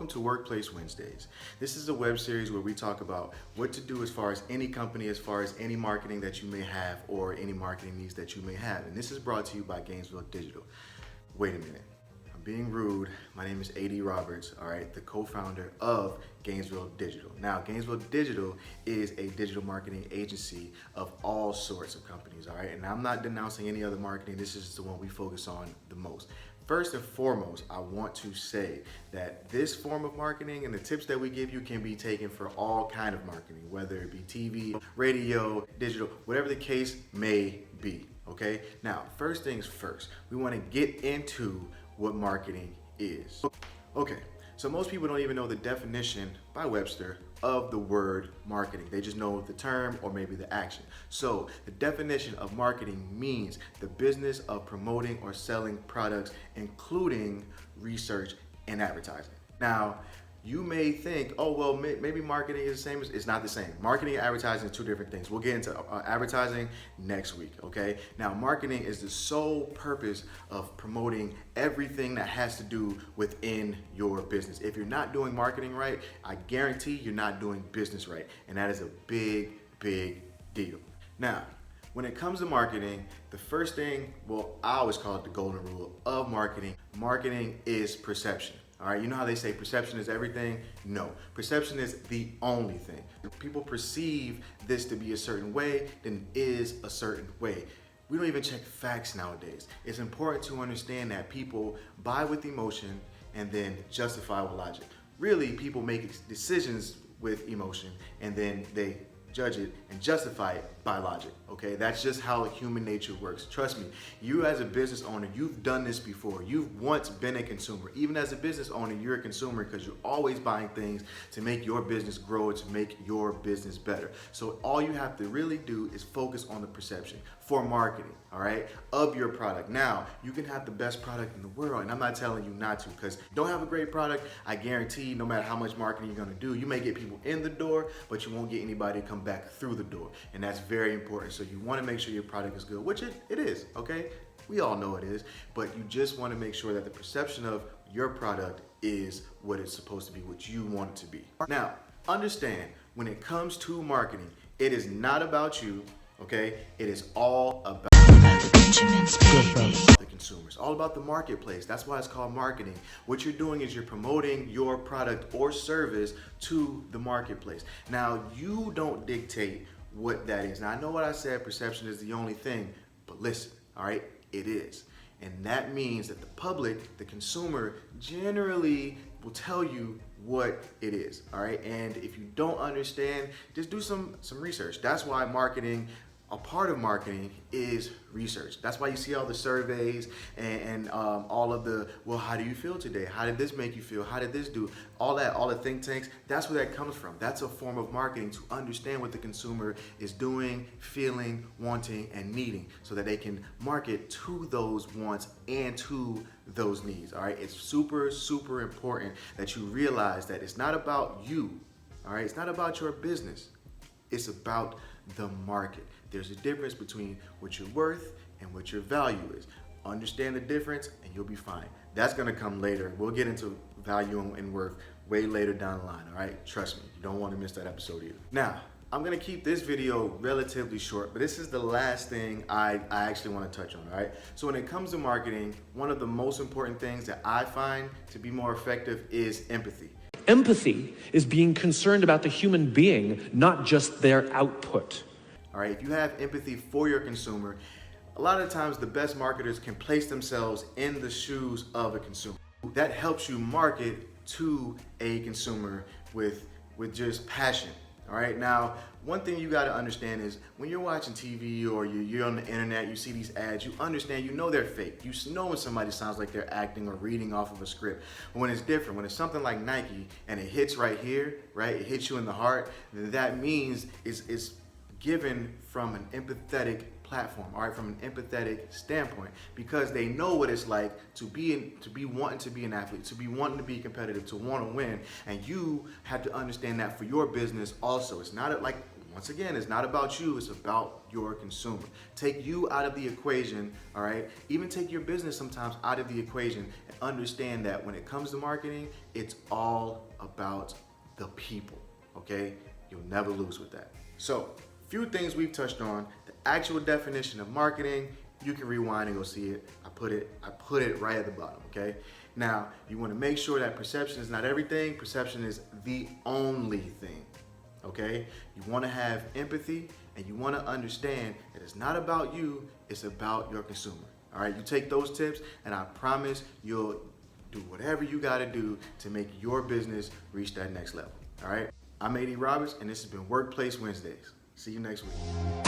welcome to Workplace Wednesdays. This is a web series where we talk about what to do as far as any company, as far as any marketing that you may have or any marketing needs that you may have. And this is brought to you by Gainesville Digital. Wait a minute, I'm being rude. My name is A.D. Roberts, all right, the co-founder of Gainesville Digital. Now, Gainesville Digital is a digital marketing agency of all sorts of companies, all right? And I'm not denouncing any other marketing. This is the one we focus on the most. First and foremost, I want to say that this form of marketing and the tips that we give you can be taken for all kind of marketing, whether it be TV, radio, digital, whatever the case may be, okay? Now, first things first, we want to get into what marketing is. Okay, so most people don't even know the definition by Webster of the word marketing. They just know the term or maybe the action. So the definition of marketing means the business of promoting or selling products, including research and advertising. Now, you may think, oh, well, maybe marketing is the same. It's not the same. Marketing and advertising are two different things. We'll get into advertising next week, okay? Now, marketing is the sole purpose of promoting everything that has to do within your business. If you're not doing marketing right, I guarantee you're not doing business right. And that is a big, big deal. Now, when it comes to marketing, the first thing, well, I always call it the golden rule of marketing. Marketing is perception. All right, you know how they say perception is everything? No, perception is the only thing. If people perceive this to be a certain way, then it is a certain way. We don't even check facts nowadays. It's important to understand that people buy with emotion and then justify with logic. Really, people make decisions with emotion and then they judge it and justify it by logic, okay? That's just how human nature works. Trust me, you as a business owner, you've done this before. You've once been a consumer. Even as a business owner, you're a consumer because you're always buying things to make your business grow, to make your business better. So all you have to really do is focus on the perception for marketing, all right, of your product. Now, you can have the best product in the world, and I'm not telling you not to, because you don't have a great product, I guarantee no matter how much marketing you're gonna do, you may get people in the door, but you won't get anybody to come back through the door. And that's very important. So you want to make sure your product is good, which it is, okay? We all know it is, but you just want to make sure that the perception of your product is what it's supposed to be, what you want it to be. Now, understand, when it comes to marketing, it is not about you, okay? It is all about the consumers, all about the marketplace. That's why it's called marketing. What you're doing is you're promoting your product or service to the marketplace. Now, you don't dictate what that is. Now, I know what I said, perception is the only thing, but listen, all right, it is. And that means that the public, the consumer, generally will tell you what it is, all right? And if you don't understand, just do some research. That's why marketing, a part of marketing is research. That's why you see all the surveys and all of the, well, how do you feel today? How did this make you feel? How did this do? All that, all the think tanks, that's where that comes from. That's a form of marketing, to understand what the consumer is doing, feeling, wanting, and needing, so that they can market to those wants and to those needs, all right? It's super, super important that you realize that it's not about you, all right? It's not about your business. It's about the market. There's a difference between what you're worth and what your value is. Understand the difference and you'll be fine. That's gonna come later. We'll get into value and worth way later down the line, all right? Trust me, you don't wanna miss that episode either. Now, I'm gonna keep this video relatively short, but this is the last thing I actually wanna touch on, all right? So when it comes to marketing, one of the most important things that I find to be more effective is empathy. Empathy is being concerned about the human being, not just their output. All right, if you have empathy for your consumer, a lot of times the best marketers can place themselves in the shoes of a consumer. That helps you market to a consumer with just passion. All right, now, one thing you gotta understand is when you're watching TV or you're on the internet, you see these ads, you understand, you know they're fake. You know when somebody sounds like they're acting or reading off of a script. But when it's different, when it's something like Nike and it hits right here, right, it hits you in the heart, that means it's given from an empathetic platform, all right, from an empathetic standpoint, because they know what it's like to be wanting to be an athlete, to be wanting to be competitive, to want to win, and you have to understand that for your business also. It's not like Once again, it's not about you, it's about your consumer. Take you out of the equation, all right? Even take your business sometimes out of the equation and understand that when it comes to marketing, it's all about the people, okay? You'll never lose with that. So, few things we've touched on. The actual definition of marketing, you can rewind and go see it. I put it right at the bottom, okay? Now, you want to make sure that perception is not everything. Perception is the only thing, okay? You want to have empathy and you want to understand that it's not about you, it's about your consumer, all right? You take those tips and I promise you'll do whatever you got to do to make your business reach that next level, all right? I'm AD Roberts and this has been Workplace Wednesdays. See you next week.